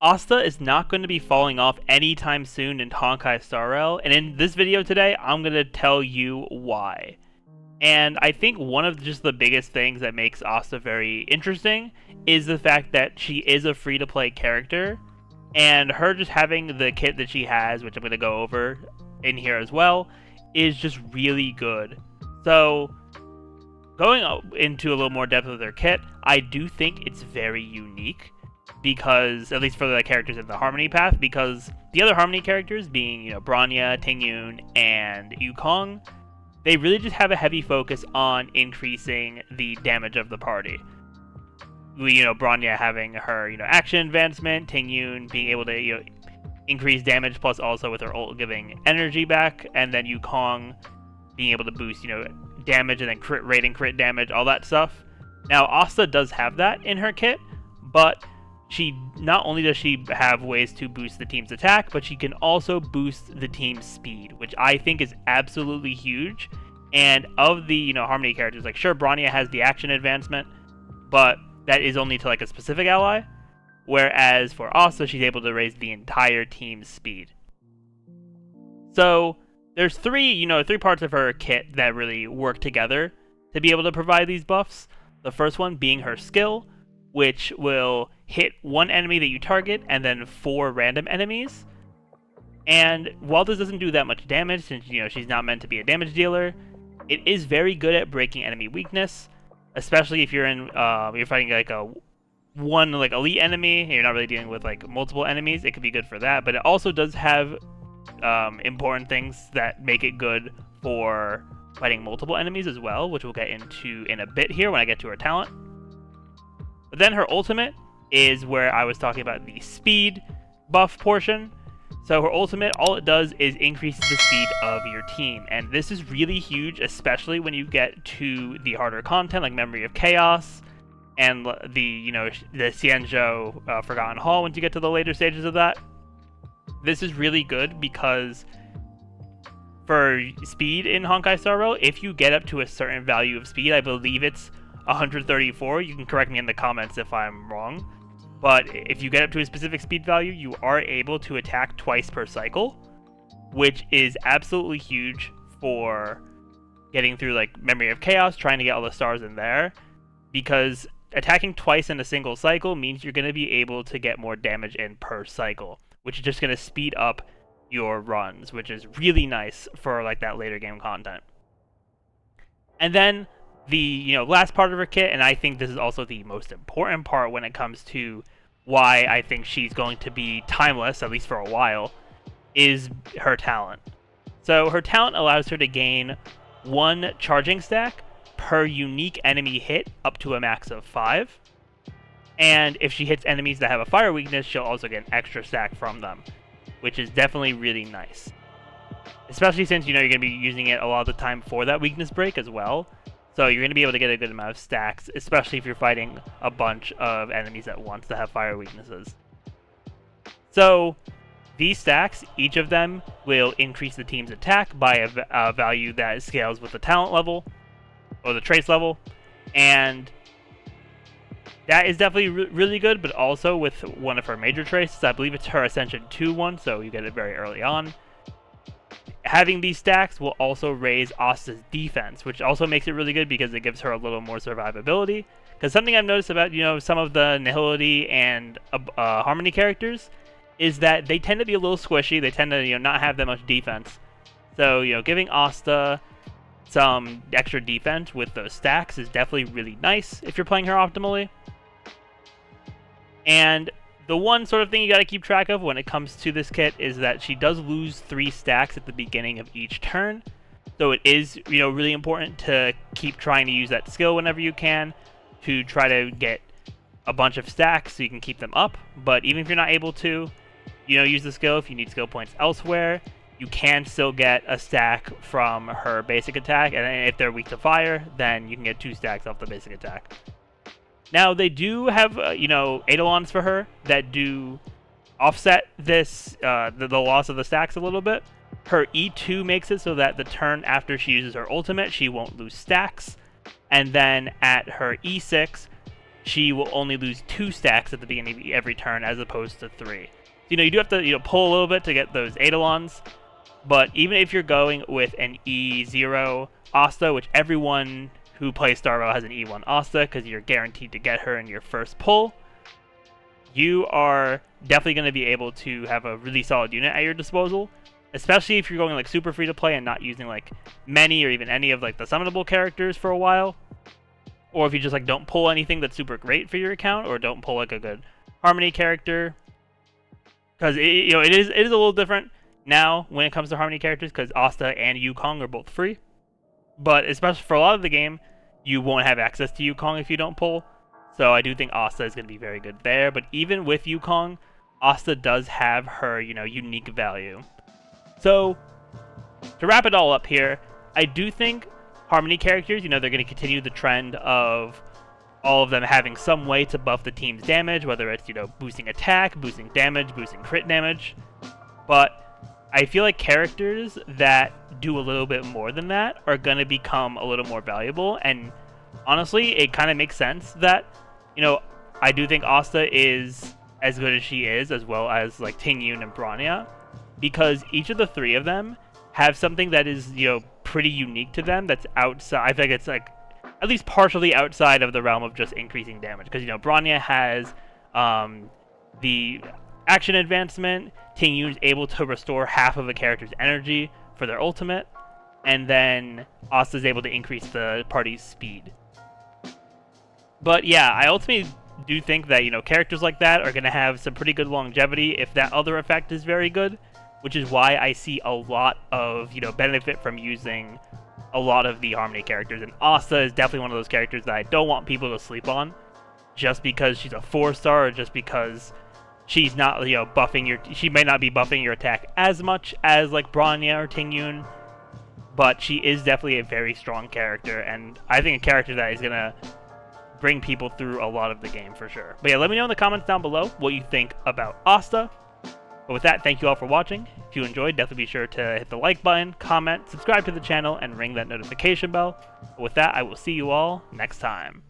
Asta is not going to be falling off anytime soon in Honkai Star Rail, and in this video today, I'm going to tell you why. And I think one of just the biggest things that makes Asta very interesting is the fact that she is a free-to-play character, and her just having the kit that she has, which I'm going to go over in here as well, is just really good. So, going into a little more depth with her kit, I do think it's very unique, because, at least for the characters in the Harmony path, because the other Harmony characters, being, Bronya, Tingyun, and Yukong, they really just have a heavy focus on increasing the damage of the party. Bronya having her, action advancement, Tingyun being able to, increase damage, plus also with her ult giving energy back, and then Yukong being able to boost, damage and then crit rate and crit damage, all that stuff. Now, Asta does have that in her kit, but not only does she have ways to boost the team's attack, but she can also boost the team's speed, which I think is absolutely huge. And of the, Harmony characters, like, sure, Bronya has the action advancement, but that is only to, like, a specific ally. Whereas for Asta, she's able to raise the entire team's speed. So there's three parts of her kit that really work together to be able to provide these buffs. The first one being her skill, which will hit one enemy that you target and then 4 random enemies. And while this doesn't do that much damage, since she's not meant to be a damage dealer, it is very good at breaking enemy weakness, especially if you're fighting like a one elite enemy and you're not really dealing with like multiple enemies. It could be good for that, but it also does have important things that make it good for fighting multiple enemies as well, which we'll get into in a bit here when I get to her talent. But then her ultimate is where I was talking about the speed buff portion. So her ultimate, all it does is increases the speed of your team. And this is really huge, especially when you get to the harder content like Memory of Chaos and the Xianzhou Forgotten Hall once you get to the later stages of that. This is really good because for speed in Honkai Star Rail, if you get up to a certain value of speed, I believe it's 134, you can correct me in the comments if I'm wrong, but if you get up to a specific speed value, you are able to attack twice per cycle, which is absolutely huge for getting through like Memory of Chaos, trying to get all the stars in there, because attacking twice in a single cycle means you're going to be able to get more damage in per cycle, which is just going to speed up your runs, which is really nice for like that later game content. And then the last part of her kit, and I think this is also the most important part when it comes to why I think she's going to be timeless, at least for a while, is her talent. So her talent allows her to gain 1 charging stack per unique enemy hit up to a max of 5. And if she hits enemies that have a fire weakness, she'll also get an extra stack from them, which is definitely really nice. Especially since you're going to be using it a lot of the time for that weakness break as well. So you're going to be able to get a good amount of stacks, especially if you're fighting a bunch of enemies at once that have fire weaknesses. So these stacks, each of them will increase the team's attack by a value that scales with the talent level, or the trace level, and that is definitely really good, but also with one of her major traces. I believe it's her Ascension 2 one, so you get it very early on. Having these stacks will also raise Asta's defense, which also makes it really good because it gives her a little more survivability. Because something I've noticed about some of the Nihility and Harmony characters is that they tend to be a little squishy. They tend to not have that much defense. So giving Asta some extra defense with those stacks is definitely really nice if you're playing her optimally. And the one sort of thing you got to keep track of when it comes to this kit is that she does lose 3 stacks at the beginning of each turn. So it is, really important to keep trying to use that skill whenever you can to try to get a bunch of stacks so you can keep them up. But even if you're not able to, use the skill, if you need skill points elsewhere, you can still get a stack from her basic attack. And if they're weak to fire, then you can get 2 stacks off the basic attack. Now, they do have, Eidolons for her that do offset this, the loss of the stacks a little bit. Her E2 makes it so that the turn after she uses her ultimate, she won't lose stacks. And then at her E6, she will only lose 2 stacks at the beginning of every turn as opposed to 3. So, you do have to pull a little bit to get those Eidolons, but even if you're going with an E0 Asta, which everyone who plays Star Rail has an E1 Asta because you're guaranteed to get her in your first pull, you are definitely going to be able to have a really solid unit at your disposal, especially if you're going like super free to play and not using like many or even any of like the summonable characters for a while, or if you just like don't pull anything that's super great for your account, or don't pull like a good Harmony character, because it is a little different now when it comes to Harmony characters because Asta and Yukong are both free, but especially for a lot of the game, you won't have access to Yukong if you don't pull. So I do think Asta is going to be very good there, but even with Yukong, Asta does have her, unique value. So, to wrap it all up here, I do think Harmony characters, they're going to continue the trend of all of them having some way to buff the team's damage, whether it's, boosting attack, boosting damage, boosting crit damage. But I feel like characters that do a little bit more than that are going to become a little more valuable, and honestly, it kind of makes sense that I do think Asta is as good as she is, as well as like Tingyun and Bronya, because each of the 3 of them have something that is, pretty unique to them that's outside. I think it's like at least partially outside of the realm of just increasing damage, because Bronya has the action advancement, Tingyun's able to restore half of a character's energy for their ultimate, and then Asta's able to increase the party's speed. But yeah, I ultimately do think that, characters like that are going to have some pretty good longevity if that other effect is very good, which is why I see a lot of, benefit from using a lot of the Harmony characters. And Asta is definitely one of those characters that I don't want people to sleep on just because she's a 4-star, or just because she's not, she may not be buffing your attack as much as like Bronya or Tingyun, but she is definitely a very strong character, and I think a character that is going to bring people through a lot of the game for sure. But yeah, let me know in the comments down below what you think about Asta. But with that, thank you all for watching. If you enjoyed, definitely be sure to hit the like button, comment, subscribe to the channel, and ring that notification bell. But with that, I will see you all next time.